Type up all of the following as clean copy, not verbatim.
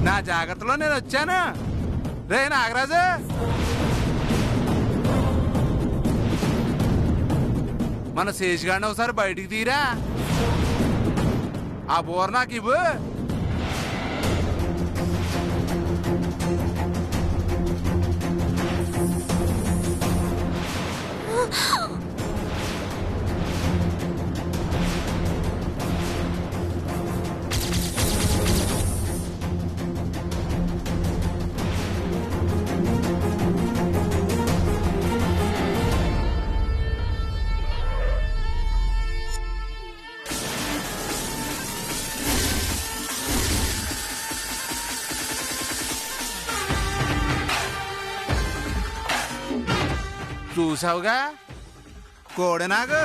నా జాగ్రత్తలో నేను వచ్చాను. రే నాగరాజు, మన శేషగాడిని ఒకసారి బయటికి తీరా. ఆ బోర్ నాకు ఇవ్వు. చూసావుగా కోడెనాగు,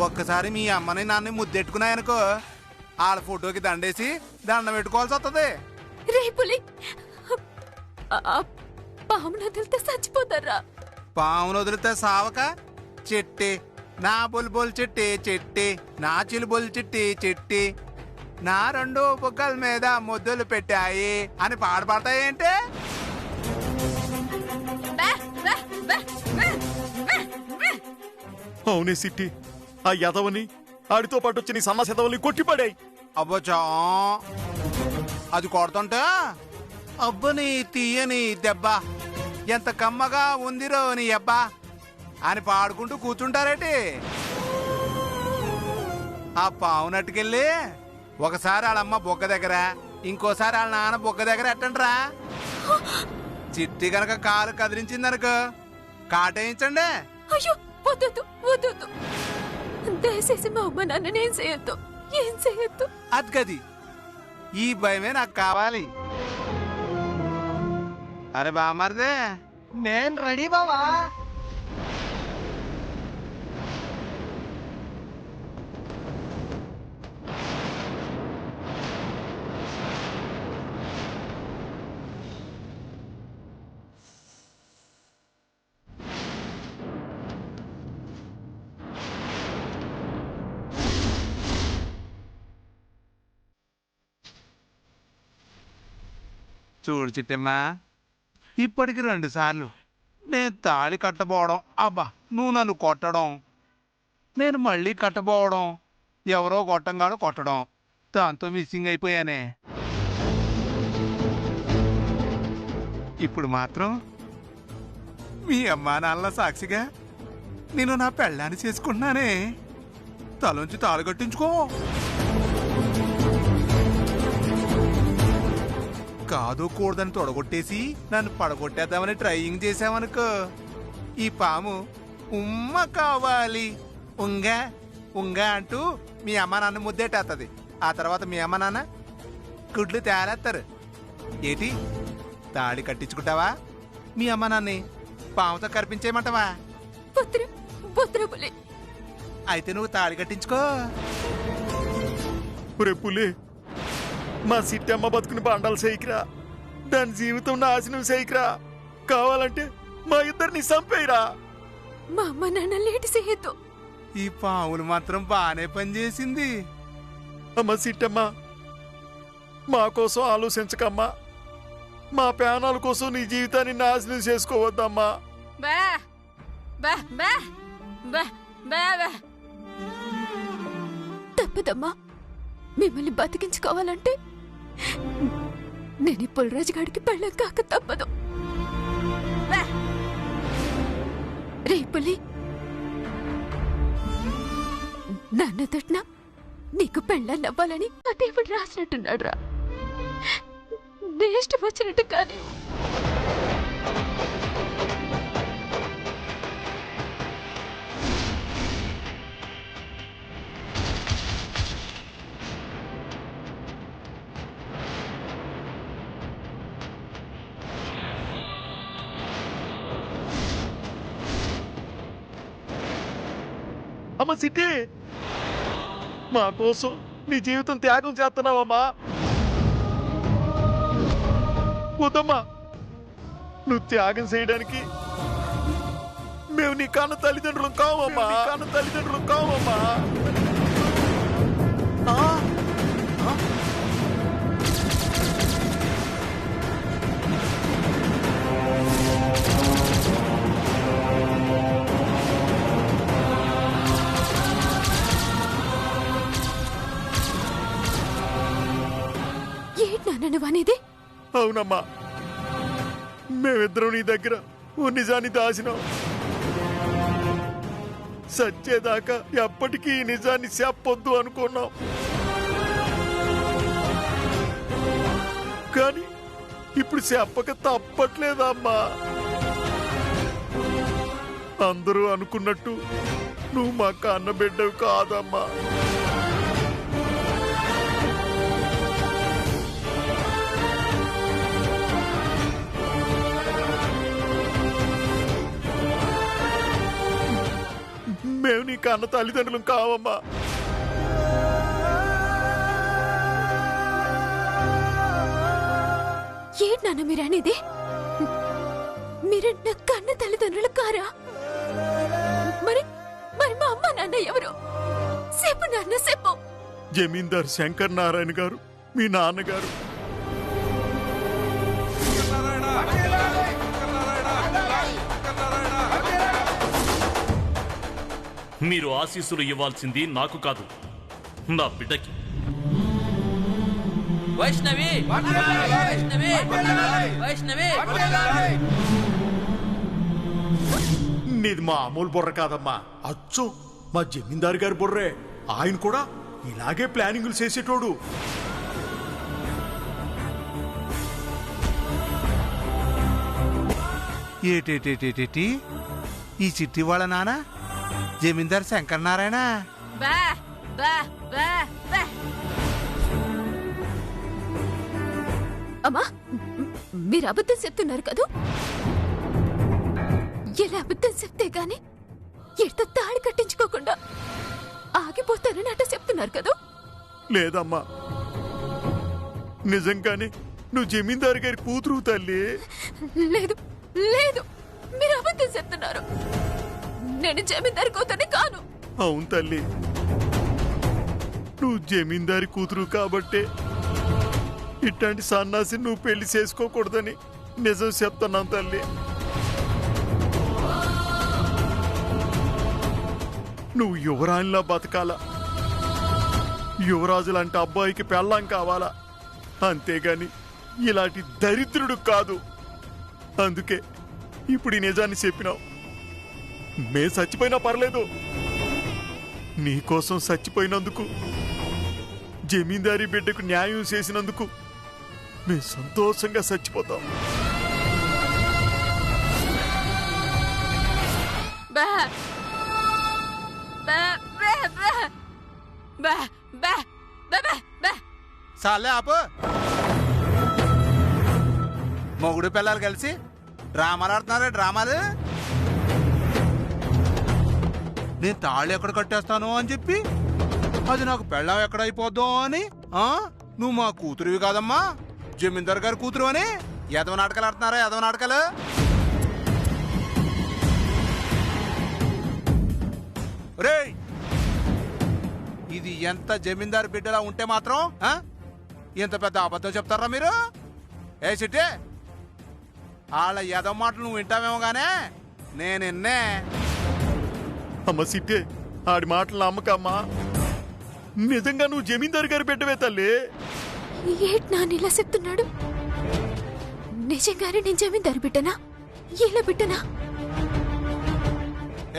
ఒక్కసారి మీ అమ్మని నాన్ని ముద్దెట్టుకున్నాయనుకో, వాళ్ళ ఫోటోకి దండేసి దండం పెట్టుకోవాల్సి వస్తుంది. రేపులి పామును వదిలితే చచ్చిపోతారా? పామును వదిలితే సావక చెట్టి నా బొల్ చెట్టి చెట్టి నా చిలుబొల్ చెట్టి చెట్టి నా రెండు బుగ్గల మీద ముద్దులు పెట్టాయి అని పాడతాయేంటే? అవునే సిట్టి, ఆ యదవని ఆడితో పాటు వచ్చి నీ సన్న సెదవల్ని కొట్టిపడాయి. అబ్బోచా, అది కొడుతుంటే అబ్బని తీయని దెబ్బ ఎంత కమ్మగా ఉందిరో నీ అబ్బా అని పాడుకుంటూ కూర్చుంటారేటి? ఆ పావునట్టుకెళ్ళి ఒకసారి వాళ్ళమ్మ బొగ్గ దగ్గర, ఇంకోసారి వాళ్ళ నాన్న బొగ్గ దగ్గర ఎట్టండ్రా. చిట్టి గనక కాలు కదిలించిందనుకో కాటేయించండి. అయ్యో వద్దు వద్దు, దయచేసి మా అమ్మ నాన్న ఏం చేయొద్దు. అది గది, ఈ భయమే నాకు కావాలి. అరే బామర్దే, నేను రెడీ బావా. చూడు చిట్టమ్మా, ఇప్పటికి 2 సార్లు నేను తాళి కట్టబోవడం, అబ్బా నువ్వు నన్ను కొట్టడం, నేను మళ్ళీ కట్టబోవడం, ఎవరో కొట్టంగాడు కొట్టడం, దాంతో మిస్సింగ్ అయిపోయానే. ఇప్పుడు మాత్రం మీ అమ్మా నాన్నల సాక్షిగా నేను నా పెళ్ళాన్ని చేసుకున్నానే. తలోంచి తాళి కట్టించుకో. కాదు కూడదని తొడగొట్టేసి నన్ను పడగొట్టేద్దామని ట్రైయింగ్ చేసామనుకో, ఈ పాము ఉమ్మ కావాలి ఉంగా అంటూ మీ అమ్మ నాన్న ముద్దేటేస్తుంది. ఆ తర్వాత మీ అమ్మ నాన్న గుడ్లు తేలేస్తారు. ఏటి తాళి కట్టించుకుంటావా? మీ అమ్మ నాన్ని పాముతో కనిపించేయమంటావా? అయితే నువ్వు తాళి కట్టించుకో. పులే, మా సిట్టమ్మ బతుకుని బండాలు చేయకురా, దాని జీవితం నాశనం చేయకురా. కావాలంటే మా ఇద్దరిని చంపేయరా. మా అమ్మ నాన్న లేటి చేయొద్దు. ఈ పాములు మాత్రం బానే పనిచేసింది. అమ్మ సిట్టమ్మ, మా కోసం ఆలోచించకమ్మా. మా ప్రాణాల కోసం నీ జీవితాన్ని నాశనం చేసుకోవద్దమ్మా. తప్పదమ్మా, మిమ్మల్ని బతికించుకోవాలంటే నేను పుల్రాజు గాడికి పెళ్ళం కాక తప్పదు. రేపులి, నాన్న తట్న నీకు పెళ్ళాన్ని అవ్వాలని ఆ దేవుడు రాసినట్టున్నాడు రా. నీ ఇష్టం వచ్చినట్టు కానీ అమ్మ సిట్టి, మా కోసం నీ జీవితం త్యాగం చేస్తున్నావమ్మా. వద్దమ్మా, నువ్వు త్యాగం చేయడానికి మేము నీ కన్న తల్లిదండ్రులు కావమ్మా. ఏంటి నాన్న నువ్వనేది? అవునమ్మా, మేమిద్దరం నీ దగ్గర ఓ నిజాన్ని దాచినాం. సచ్చేదాకా ఎప్పటికీ ఈ నిజాన్ని చెప్పొద్దు అనుకున్నాం. కానీ ఇప్పుడు చెప్పక తప్పట్లేదమ్మా. అందరూ అనుకున్నట్టు నువ్వు మా కన్న బిడ్డవు కాదమ్మా. మేము నీ కన్న తల్లిదండ్రులు కావమ్మా. ఏంటి నాన్న మీరనేది? మీరు నా కన్న తల్లిదండ్రులు కారా? మరి మరి మా అమ్మ నాన్న ఎవరు? చెప్పు నాన్న, చెప్పు. జమీందార్ శంకర్ నారాయణ గారు మీ నాన్నగారు. మీరు ఆశీస్సులు ఇవ్వాల్సింది నాకు కాదు, నా బిడ్డకి. వైష్ణవి వైష్ణవి వైష్ణవి నీది మామూలు బుర్ర కాదమ్మా, అచ్చు మా జమీందారు గారి బుర్రే. ఆయన కూడా ఇలాగే ప్లానింగులు చేసేటోడు. ఏటేటేటేటి ఈ చిట్టి వాళ్ళ నాన్న జమీందార్ శంకర్ నారాయణ. బా బా బా బా. అమ్మా, మీరు అబద్ధం చెప్తున్నారు కదూ? ఎలా అబద్ధం చెప్తే గాని ఎడత తాళి కట్టించుకోకుండా ఆగిపోతానని అట్ట చెప్తున్నారు కదూ? లేదమ్మా, నిజంగానే నువ్వు జమీందారు గారి కూతురు తల్లి. లేదు లేదు, మీరు అబద్ధం చెప్తున్నారు. నేను జమీందారు కూతుర్ని కాను. అవును తల్లి, నువ్వు జమీందారి కూతురు కాబట్టే ఇట్లాంటి సన్నాసి నువ్వు పెళ్లి చేసుకోకూడదని నిజం చెప్తున్నాను తల్లి. నువ్వు యువరాణిలా బతకాలా, యువరాజు లాంటి అబ్బాయికి పెళ్ళాం కావాలా, అంతేగాని ఇలాంటి దరిద్రుడు కాదు. అందుకే ఇప్పుడు ఈ నిజాన్ని చెప్పినావు. మే చచ్చిపోయినా పర్లేదు, నీకోసం చచ్చిపోయినందుకు, జమీందారీ బిడ్డకు న్యాయం చేసినందుకు మేము సంతోషంగా చచ్చిపోతాం. బా బా బా బా బా బా బా బా. సాలే ఆపు. మొగుడు పిల్లలు కలిసి డ్రామాలు ఆడుతున్నారా? డ్రామాలు. నేను తాళ్ళు ఎక్కడ కట్టేస్తాను అని చెప్పి అది నాకు పెళ్ళం ఎక్కడైపోద్దో అని. నువ్వు మా కూతురువి కాదమ్మా, జమీందార్ గారి కూతురు అని ఎదవ నాటకాలు ఆడుతున్నారా? ఎదవ నాటకాలు. రేయ్, ఇది ఎంత జమీందారు బిడ్డలా ఉంటే మాత్రం ఇంత పెద్ద అబద్ధం చెప్తారా మీరు? ఏ సిట్టి, వాళ్ళ ఎదవ మాటలు నువ్వు వింటావేమో గానే నేను ఎన్నే. అమ్మ సిట్టే, ఆడి మాటలు నమ్మకమ్మా. నిజంగా నువ్వు జమీందారు గారి బిడ్డవే తల్లి. ఏంటి నాన్న ఇలా చెప్తున్నాడు? నిజంగానే నేను జమీందారు బిడ్డనా? ఇలా బిడ్డనా?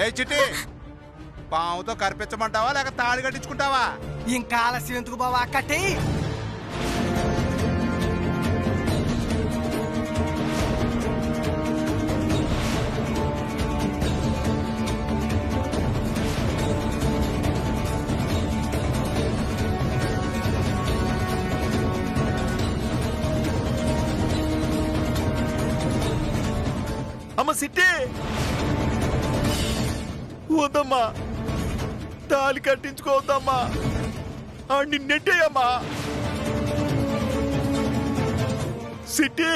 ఏ చిట్టి, పావుతో కరిపించమంటావా లేక తాళి కట్టించుకుంటావా? ఇంకా ఆలస్యం ఎందుకు బావా, కట్టి. అమ్మ సిట్టే, వద్దమ్మా, తాళి కట్టించుకోవద్దమ్మా, ఆడిని నెట్టేయమ్మా. సిట్టి,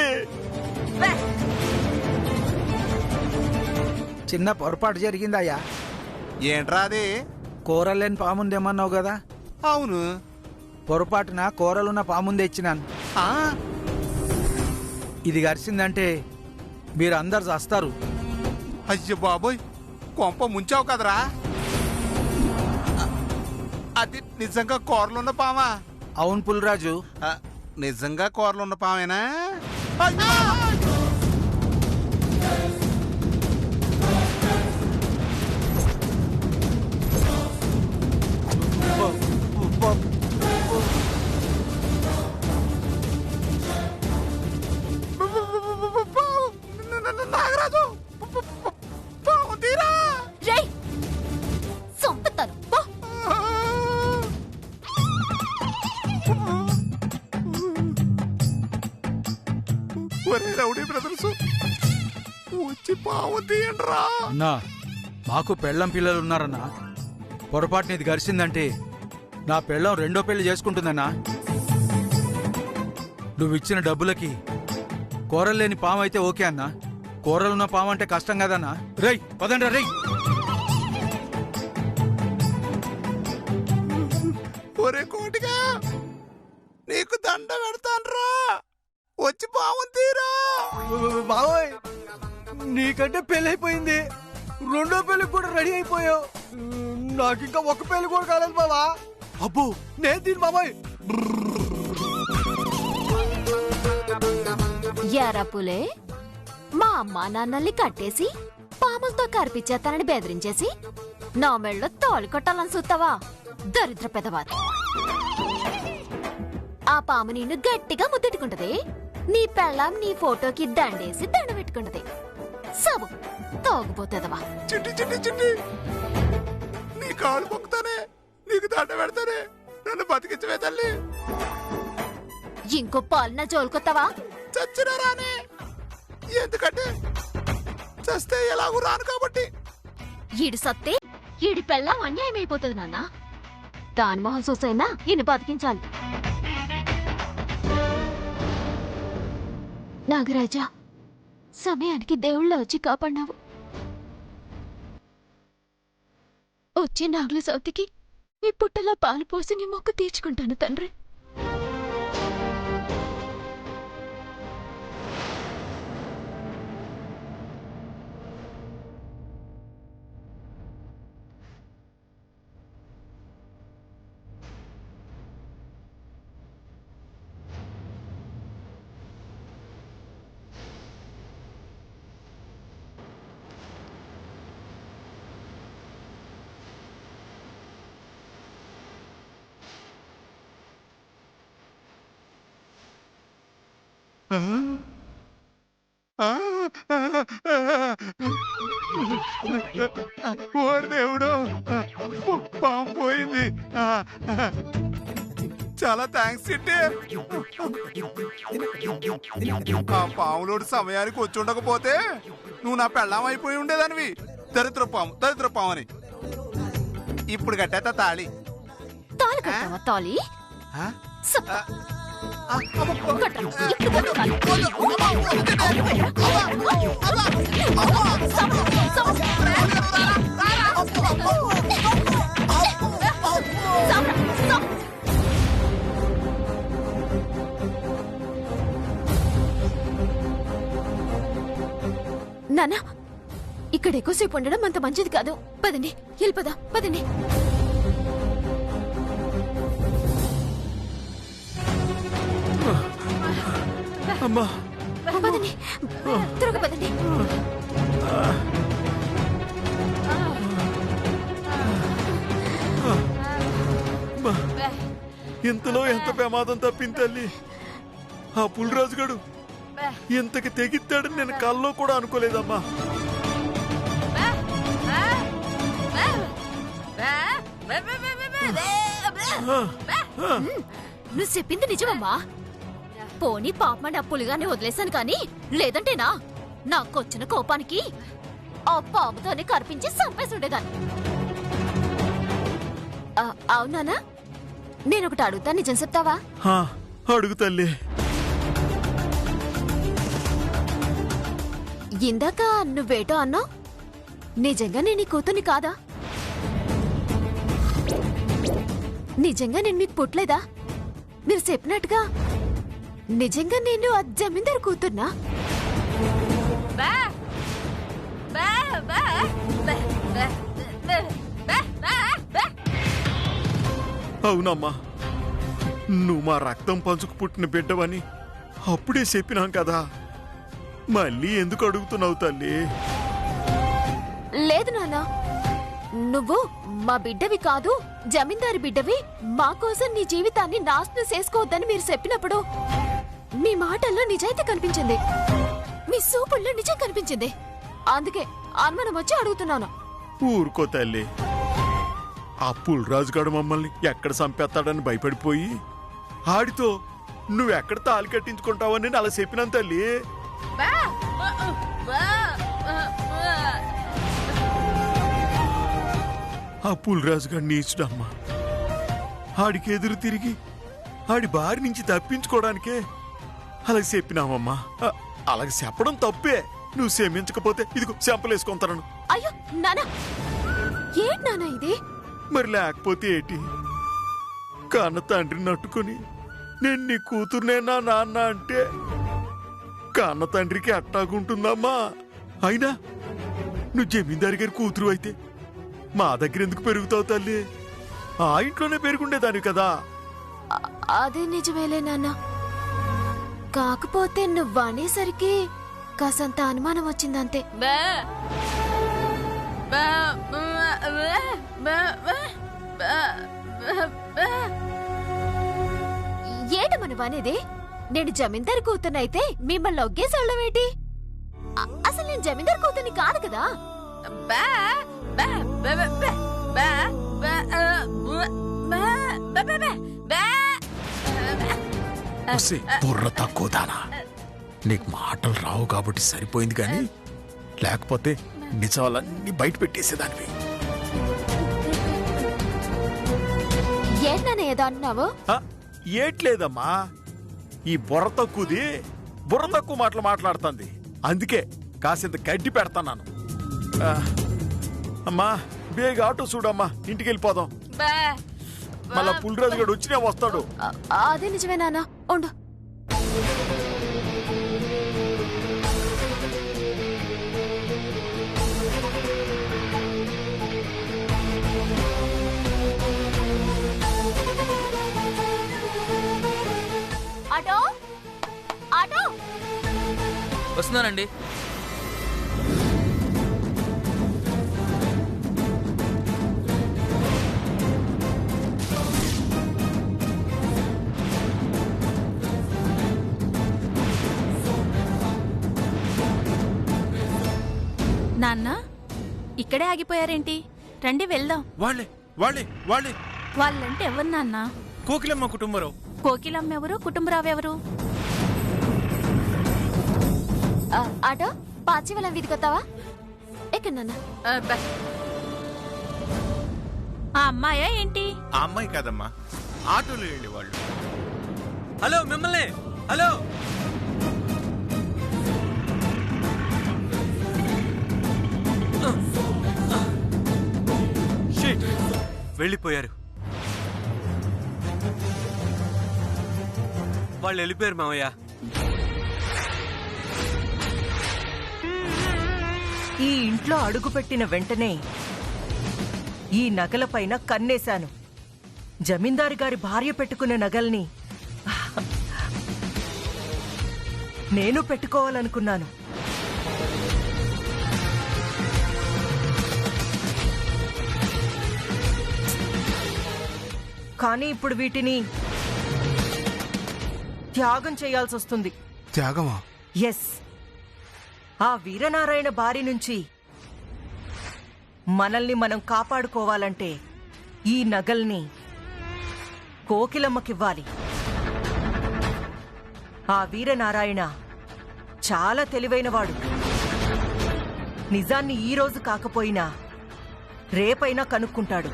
చిన్న పొరపాటు జరిగిందయ్యా. ఏంట్రా అది? కూరలేని పాముందేమన్నావు కదా, అవును. పొరపాటున కూరలున్న పాముంది తెచ్చినాను. ఆ, ఇది గరిసిందంటే మీరు అందరు చేస్తారు. అయ్యో బాబోయ్, కొంప ముంచావు కదరా. అది నిజంగా కూరలున్న పామా? అవును పుల్రాజు, నిజంగా కూరలు ఉన్న పామేనా? నాగరాజు పాము తీరా! రేయ్ చంపుతాను పో. ఒరే రౌడీ బ్రదర్స్, వచ్చి పాము తీయండిరా! అన్నా మాకు పెళ్ళం పిల్లలు ఉన్నారన్నా. పొరపాటున ఇది గరిచిందంటే నా పెళ్ళం రెండో పెళ్లి చేసుకుంటుందన్నా. నువ్వు ఇచ్చిన డబ్బులకి కూరలు లేని పాము అయితే ఓకే అన్నా. కూరలున్న పాము అంటే కష్టం కదన్నా. రేయ్ పదండ్రా రేయ్. ఒరే కోటిగా, నీకు దండ పెడతాన్రా, వచ్చి పాము తీరా! బావోయ్ నీకంటే పెళ్లి అయిపోయింది, రెండో పెళ్లి కూడా రెడీ అయిపోయావు. నాకు ఇంకా ఒక పెళ్లి కూడా కాలేదు బావా. అబ్బో నేను దీని బాబాయ్. యారాపులే, మా అమ్మా నాన్నల్ని కట్టేసి పాములతో కరిపించేస్తానని బెదిరించేసి నా మెళ్ళో తాళి కొట్టాలని చూస్తావా? దరిద్ర పెదవాత. ఆ పాము నిన్ను గట్టిగా ముద్దెట్టుకుంటది. నీ పెళ్ళాం నీ ఫోటోకి దండేసి దండ పెట్టుకుంటది. సబు తాగుపోతుందవా. చిట్టి చిట్టి చిట్టి, నీ కాలు మొక్కుతానే, నీకు దండ పెడతానే, నన్ను బతికించవే తల్లి. ఇంకో పాలన జోలుకొత్తావా? చచ్చినా రానే, ఎందుకంటే చస్తే ఎలాగూ రాను కాబట్టి. ఈడు సత్తే ఈడి పెళ్ళాం అన్యాయం అయిపోతుంది నాన్న. దాని మొహం చూసైనా ఈయన బతికించాలి. నాగరాజా, సమయానికి దేవుళ్ళ వచ్చి కాపాడినావు. వచ్చే నాగుల సౌతికి నీ పుట్టలో పాలు పోసి నీ మొక్కు తీర్చుకుంటాను తండ్రి. ఓరి దేవుడు, పాము పోయింది. చాలా థ్యాంక్స్ చిట్టి. ఆ పాములోడు సమయానికి వచ్చి ఉండకపోతే నువ్వు నా పెళ్ళాం అయిపోయి ఉండేదానివి. దరిద్ర పాము అని. ఇప్పుడు కట్టేత తాళి. తాళి కట్టావా? తాళి సప్ప. కట్టు. ఇప్పుడు కట్టు తాళి. నానా, ఇక్కడ ఎక్కువసేపు ఉండడం అంత మంచిది కాదు. పదండి, వెళ్ళిపోదా. పదండి. అమ్మా పదండి, త్వరగా పదండి. ఇంతలో ఎంత ప్రమాదం తప్పింది తల్లి. ఆ పులిరాజుగాడు ఇంతకి తెగిస్తాడని నేను కల్లో కూడా అనుకోలేదమ్మా. నువ్వు చెప్పింది నిజమమ్మా. పోనీ పాపమని అప్పులుగానే వదిలేశాను కానీ లేదంటేనా నాకొచ్చిన కోపానికి ఆ పాముతోనే కరిపించి చంపేసి ఉండేదాన్ని. అవునానా? నేనొకటి అడుగుతా, నిజం చెప్తావా? అడుగు తల్లి. ఇందాక నువ్వేటో అన్నావు, నిజంగా నేను నీ కూతుర్ని కాదా? నిజంగా నేను మీకు పుట్టలేదా? మీరు చెప్పినట్టుగా నిజంగా నేను ఆ జమీందారు కూతుర్నా? అవునమ్మా, నువ్వు మా రక్తం పంచుకు పుట్టిన బిడ్డవని అప్పుడే చెప్పినాం కదా, మళ్ళీ ఎందుకు అడుగుతున్నావు తల్లి? లేదు నాన్న, నువ్వు మా బిడ్డవి కాదు, జమీందారి బిడ్డవి. మా కోసం నీ జీవితాన్ని నాశనం చేసుకోవద్దని మీరు చెప్పినప్పుడు మీ మాటల్లో నిజాయితీ కనిపించింది, మీ సూపుల్లో నిజం కనిపించింది. అందుకే అనుమానం వచ్చి అడుగుతున్నాను. ఊరుకో తల్లి. ఆ పుల్రాజుగాడు మమ్మల్ని ఎక్కడ చంపేస్తాడని భయపడిపోయి ఆడితో నువ్వెక్కడ తాళి కట్టించుకుంటావని నేను అలా చెప్పినాను తల్లి. ఆ పుల్రాజుగాడు నీచుడమ్మా. ఆడికి ఎదురు తిరిగి ఆడి బారి నుంచి తప్పించుకోవడానికే అలా చెప్పినామమ్మా. అలాగ చెప్పడం తప్పే. నువ్వు క్షమించకపోతే ఇదిగో చెంపలేసుకుంటాను. అయ్యో నాన్న, ఏంటి నాన్న ఇది? మరి లేకపోతే ఏంటి? కన్న తండ్రిని నట్టుకుని నేను నీ కూతుర్నేనా నాన్న అంటే కన్న తండ్రికి అట్టాగుంటుందమ్మా. అయినా నువ్వు జమీందారి గారి కూతురు అయితే మా దగ్గర ఎందుకు పెరుగుతావు తల్లి? ఆ ఇంట్లోనే పెరుగుండేదాన్ని కదా. అదే నిజమేలే నాన్న, కాకపోతే నువ్వు అనేసరికి కాసంత అనుమానం వచ్చిందంతే. ఏటమను అనేది? నేను జమీందారు కూతున్నైతే మిమ్మల్ని ఒగ్గేసాళ్ళమేంటి? అసలు నేను జమీందారు కూతుర్ని కాదు కదా. బుర్ర తక్కువదానా, నీకు మాటలు రావు కాబట్టి సరిపోయింది, కానీ లేకపోతే నిజాలన్నీ బయట పెట్టేసేదానివి. ఏంటనే ఏదో అన్నావు? ఏట్లేదమ్మా, ఈ బుర్ర తక్కువది బుర్ర తక్కువ మాటలు మాట్లాడుతుంది, అందుకే కాసింత గడ్డి పెడతాను. అమ్మా బేగ ఆటో చూడమ్మా, ఇంటికి వెళ్ళిపోదాం. మళ్ళా పుల్రాజు గడు వచ్చినే వస్తాడు. అదే నిజమే నాన్న, ఉండు. ఆటో ఆటో వస్తున్నానండి. నాన్న, ఇక్కడే ఆగిపోయారేంటి? రండి వెళ్దాం. వాళ్ళే వాళ్ళే వాళ్ళే వాళ్ళంటే ఎవరు నాన్న? కోకిలమ్మ కుటుంబరావు. కోకిలమ్మ ఎవరు, కుటుంబరావు ఎవరు? ఆటో పాచివలం వీధికొత్తావా? ఎక్కడ నాన్న? ఆ అమ్మాయా ఏంటి? ఆ అమ్మాయి కాదమ్మా, ఆటోలో వెళ్ళేవాళ్ళు. హలో మిమ్మల్ని, హలో. వెళ్ళిపోయారు. వాళ్ళు వెళ్ళిపోయారు మామయ్య. ఈ ఇంట్లో అడుగుపెట్టిన వెంటనే ఈ నగలపైన కన్నేశాను. జమీందారు గారి భార్య పెట్టుకున్న నగల్ని నేను పెట్టుకోవాలనుకున్నాను. కానీ ఇప్పుడు వీటిని త్యాగం చేయాల్సి వస్తుంది. త్యాగమా? ఎస్. ఆ వీరనారాయణ బారి నుంచి మనల్ని మనం కాపాడుకోవాలంటే ఈ నగల్ని కోకిలమ్మకివ్వాలి. ఆ వీరనారాయణ చాలా తెలివైనవాడు. నిజాన్ని ఈ రోజు కాకపోయినా రేపైనా కనుక్కుంటాడు.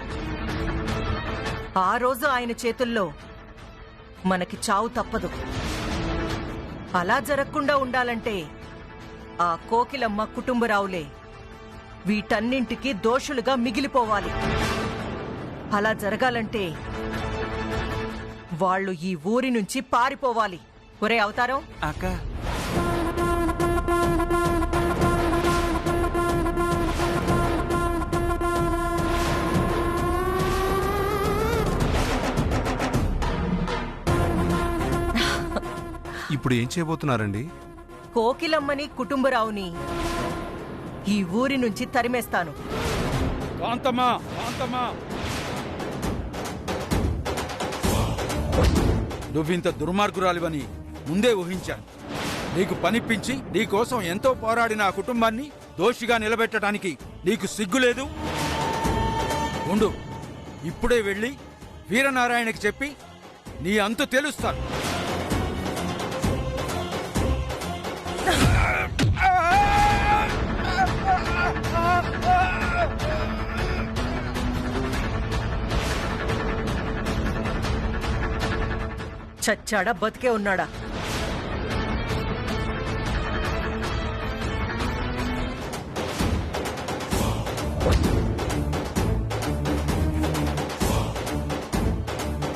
ఆ రోజు ఆయన చేతుల్లో మనకి చావు తప్పదు. అలా జరగకుండా ఉండాలంటే ఆ కోకిలమ్మ కుటుంబరావులే వీటన్నింటికి దోషులుగా మిగిలిపోవాలి. అలా జరగాలంటే వాళ్ళు ఈ ఊరి నుంచి పారిపోవాలి. ఒరే అవతారం, అక్క ఇప్పుడు ఏం చేయబోతున్నారండి? కోకిలమ్మని కుటుంబరావుని ఈ ఊరి నుంచి తరిమేస్తాను. కాంతమ్మా, కాంతమ్మా, నువ్వింత దుర్మార్గురాలివని ముందే ఊహించాను. నీకు పనిపించి నీకోసం ఎంతో పోరాడిన ఆ కుటుంబాన్ని దోషిగా నిలబెట్టడానికి నీకు సిగ్గులేదు? ఉండు, ఇప్పుడే వెళ్ళి వీరనారాయణకి చెప్పి నీ అంతు తెలుస్తాను. చచ్చాడా బతికే ఉన్నాడా?